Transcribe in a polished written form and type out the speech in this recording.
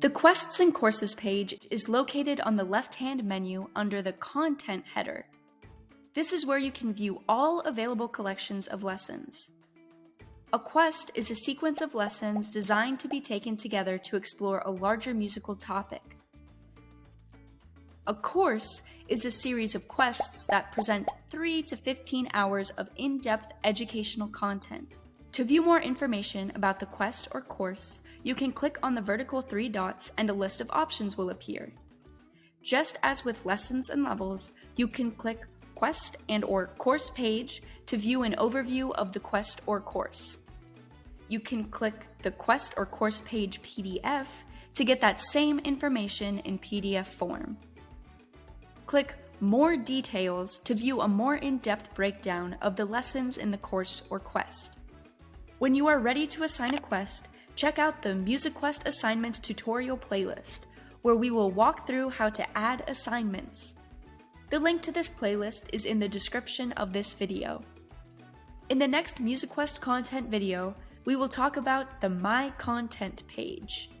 The Quests and Courses page is located on the left-hand menu under the Content header. This is where you can view all available collections of lessons. A quest is a sequence of lessons designed to be taken together to explore a larger musical topic. A course is a series of quests that present 3 to 15 hours of in-depth educational content. To view more information about the quest or course, you can click on the vertical 3 dots and a list of options will appear. Just as with lessons and levels, you can click Quest and/or Course page to view an overview of the quest or course. You can click the Quest or Course page PDF to get that same information in PDF form. Click More Details to view a more in-depth breakdown of the lessons in the course or quest. When you are ready to assign a quest, check out the MusiQuest Assignments tutorial playlist, where we will walk through how to add assignments. The link to this playlist is in the description of this video. In the next MusiQuest content video, we will talk about the My Content page.